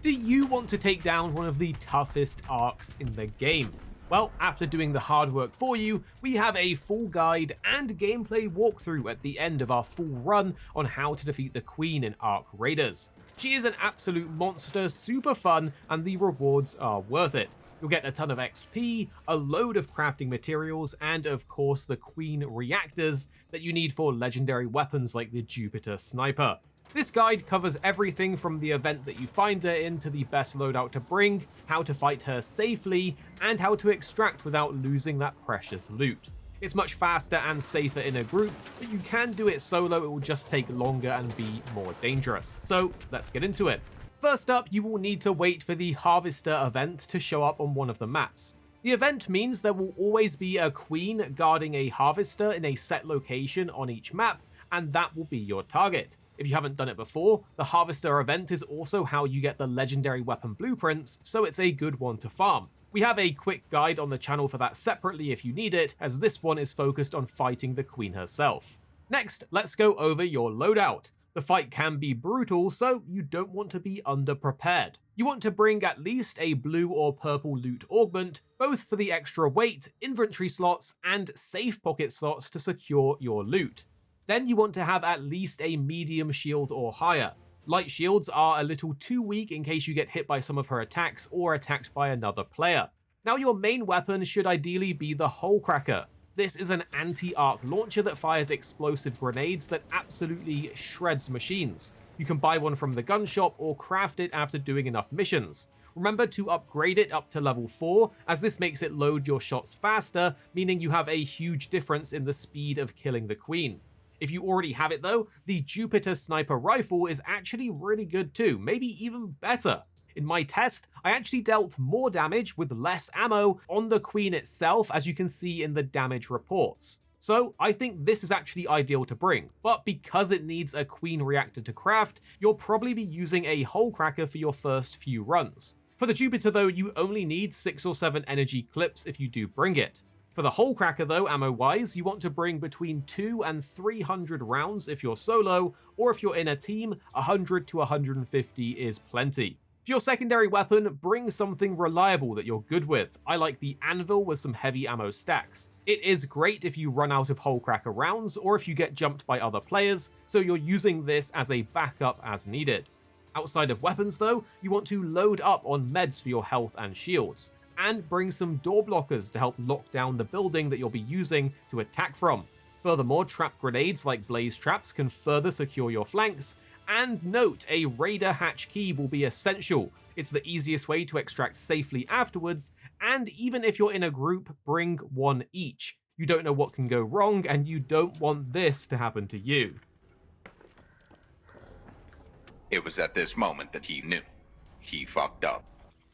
Do you want to take down one of the toughest arcs in the game? Well, after doing the hard work for you, we have a full guide and gameplay walkthrough at the end of our full run on how to defeat the Queen in Arc Raiders. She is an absolute monster, super fun, and the rewards are worth it. You'll get a ton of XP, a load of crafting materials, and of course the Queen Reactors that you need for legendary weapons like the Jupiter Sniper. This guide covers everything from the event that you find her in to the best loadout to bring, how to fight her safely, and how to extract without losing that precious loot. It's much faster and safer in a group, but you can do it solo, it will just take longer and be more dangerous. So let's get into it. First up, you will need to wait for the Harvester event to show up on one of the maps. The event means there will always be a queen guarding a harvester in a set location on each map, and that will be your target. If you haven't done it before, the Harvester event is also how you get the legendary weapon blueprints, so it's a good one to farm. We have a quick guide on the channel for that separately if you need it, as this one is focused on fighting the Queen herself. Next, let's go over your loadout. The fight can be brutal, so you don't want to be underprepared. You want to bring at least a blue or purple loot augment, both for the extra weight, inventory slots, and safe pocket slots to secure your loot. Then you want to have at least a medium shield or higher. Light shields are a little too weak in case you get hit by some of her attacks or attacked by another player. Now your main weapon should ideally be the Hole Cracker. This is an anti-arc launcher that fires explosive grenades that absolutely shreds machines. You can buy one from the gun shop or craft it after doing enough missions. Remember to upgrade it up to level 4, as this makes it load your shots faster, meaning you have a huge difference in the speed of killing the Queen. If you already have it though, the Jupiter Sniper Rifle is actually really good too, maybe even better. In my test, I actually dealt more damage with less ammo on the Queen itself, as you can see in the damage reports. So I think this is actually ideal to bring, but because it needs a Queen Reactor to craft, you'll probably be using a Hole Cracker for your first few runs. For the Jupiter though, you only need 6 or 7 energy clips if you do bring it. For the Hole Cracker though, ammo-wise, you want to bring between 200 and 300 rounds if you're solo, or if you're in a team, 100 to 150 is plenty. For your secondary weapon, bring something reliable that you're good with. I like the Anvil with some heavy ammo stacks. It is great if you run out of Hole Cracker rounds, or if you get jumped by other players, so you're using this as a backup as needed. Outside of weapons though, you want to load up on meds for your health and shields, and bring some door blockers to help lock down the building that you'll be using to attack from. Furthermore, trap grenades like blaze traps can further secure your flanks, and note, a Raider hatch key will be essential. It's the easiest way to extract safely afterwards, and even if you're in a group, bring one each. You don't know what can go wrong, and you don't want this to happen to you. It was at this moment that he knew. He fucked up.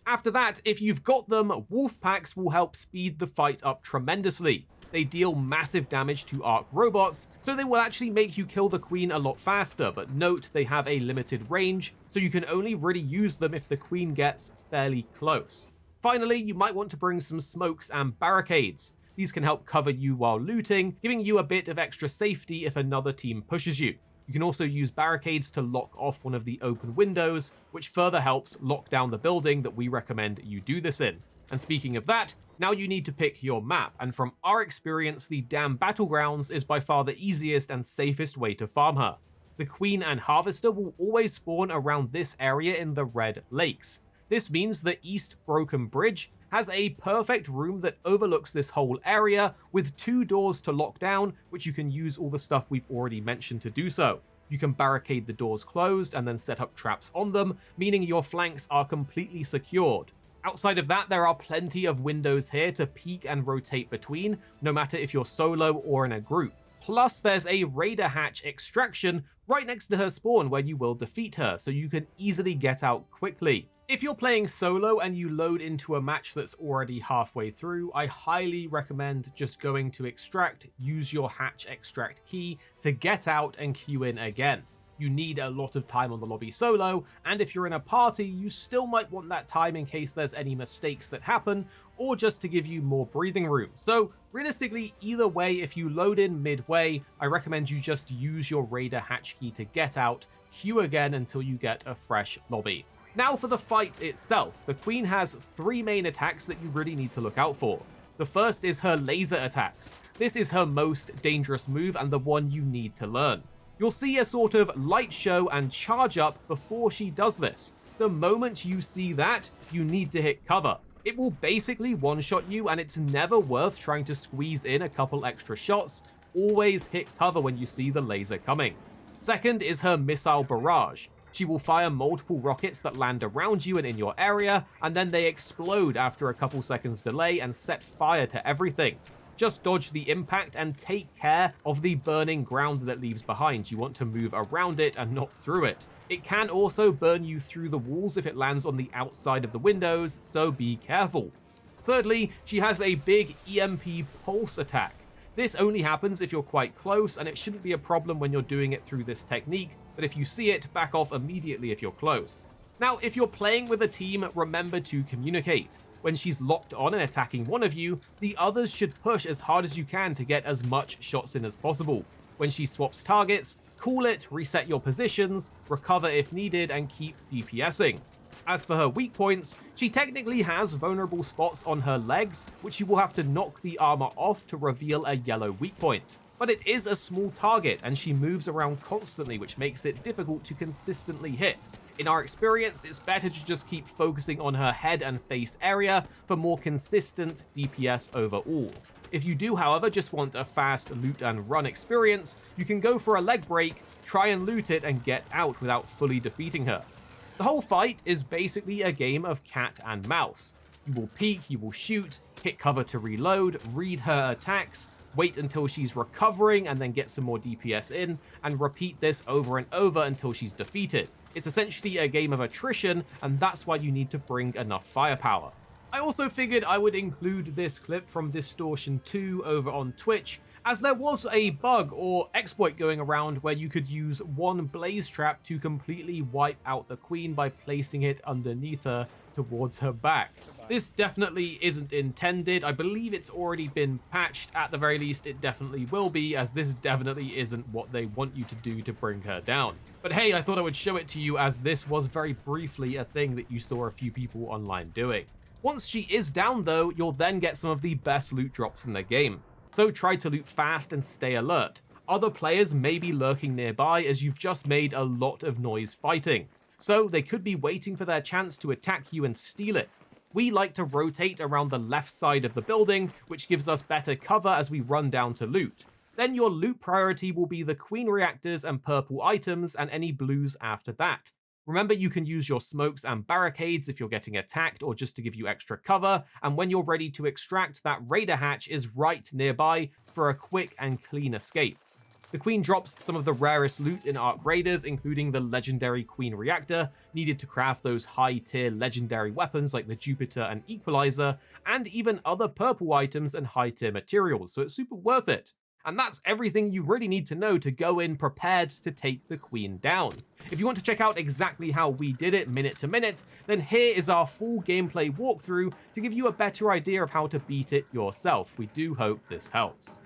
After that, if you've got them, wolf packs will help speed the fight up tremendously. They deal massive damage to arc robots, so they will actually make you kill the Queen a lot faster, but note they have a limited range, so you can only really use them if the Queen gets fairly close. Finally, you might want to bring some smokes and barricades. These can help cover you while looting, giving you a bit of extra safety if another team pushes you. You can also use barricades to lock off one of the open windows, which further helps lock down the building that we recommend you do this in. And speaking of that, now you need to pick your map, and from our experience, the Dam Battlegrounds is by far the easiest and safest way to farm her. The Queen and Harvester will always spawn around this area in the Red Lakes. This means the East Broken Bridge has a perfect room that overlooks this whole area with 2 doors to lock down, which you can use all the stuff we've already mentioned to do so. You can barricade the doors closed and then set up traps on them, meaning your flanks are completely secured. Outside of that, there are plenty of windows here to peek and rotate between, no matter if you're solo or in a group. Plus, there's a Raider hatch extraction right next to her spawn where you will defeat her, so you can easily get out quickly. If you're playing solo and you load into a match that's already halfway through, I highly recommend just going to extract, use your hatch extract key to get out and queue in again. You need a lot of time on the lobby solo, and if you're in a party, you still might want that time in case there's any mistakes that happen, or just to give you more breathing room. So realistically, either way, if you load in midway, I recommend you just use your Raider hatch key to get out, queue again until you get a fresh lobby. Now for the fight itself, the Queen has 3 main attacks that you really need to look out for. The first is her laser attacks. This is her most dangerous move and the one you need to learn. You'll see a sort of light show and charge up before she does this. The moment you see that, you need to hit cover. It will basically one-shot you, and it's never worth trying to squeeze in a couple extra shots. Always hit cover when you see the laser coming. Second is her missile barrage. She will fire multiple rockets that land around you and in your area, and then they explode after a couple seconds delay and set fire to everything. Just dodge the impact and take care of the burning ground that leaves behind. You want to move around it and not through it. It can also burn you through the walls if it lands on the outside of the windows, so be careful. Thirdly, she has a big EMP pulse attack. This only happens if you're quite close, and it shouldn't be a problem when you're doing it through this technique, but if you see it, back off immediately if you're close. Now, if you're playing with a team, remember to communicate. When she's locked on and attacking one of you, the others should push as hard as you can to get as much shots in as possible. When she swaps targets, call it, reset your positions, recover if needed, and keep DPSing. As for her weak points, she technically has vulnerable spots on her legs, which you will have to knock the armor off to reveal a yellow weak point. But it is a small target, and she moves around constantly, which makes it difficult to consistently hit. In our experience, it's better to just keep focusing on her head and face area for more consistent DPS overall. If you do, however, just want a fast loot and run experience, you can go for a leg break, try and loot it, and get out without fully defeating her. The whole fight is basically a game of cat and mouse. You will peek, you will shoot, hit cover to reload, read her attacks, wait until she's recovering and then get some more DPS in, and repeat this over and over until she's defeated. It's essentially a game of attrition, and that's why you need to bring enough firepower. I also figured I would include this clip from Distortion 2 over on Twitch, as there was a bug or exploit going around where you could use one blaze trap to completely wipe out the Queen by placing it underneath her towards her back. This definitely isn't intended. I believe it's already been patched. At the very least, it definitely will be, as this definitely isn't what they want you to do to bring her down. But hey, I thought I would show it to you, as this was very briefly a thing that you saw a few people online doing. Once she is down though, you'll then get some of the best loot drops in the game. So try to loot fast and stay alert. Other players may be lurking nearby, as you've just made a lot of noise fighting. So they could be waiting for their chance to attack you and steal it. We like to rotate around the left side of the building, which gives us better cover as we run down to loot. Then your loot priority will be the Queen Reactors and purple items, and any blues after that. Remember, you can use your smokes and barricades if you're getting attacked or just to give you extra cover, and when you're ready to extract, that raider hatch is right nearby for a quick and clean escape. The Queen drops some of the rarest loot in Arc Raiders, including the legendary Queen Reactor, needed to craft those high-tier legendary weapons like the Jupiter and Equalizer, and even other purple items and high-tier materials, so it's super worth it. And that's everything you really need to know to go in prepared to take the Queen down. If you want to check out exactly how we did it minute to minute, then here is our full gameplay walkthrough to give you a better idea of how to beat it yourself. We do hope this helps.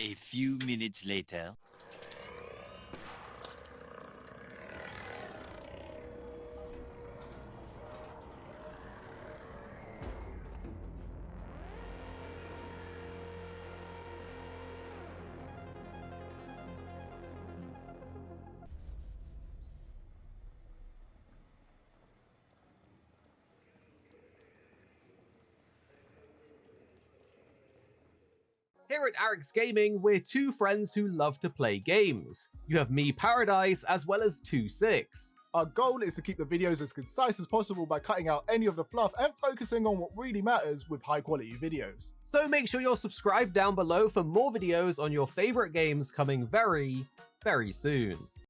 A few minutes later. Here at Arix Gaming, we're two friends who love to play games. You have me, Paradise, as well as 26. Our goal is to keep the videos as concise as possible by cutting out any of the fluff and focusing on what really matters with high quality videos. So make sure you're subscribed down below for more videos on your favorite games coming very, very soon.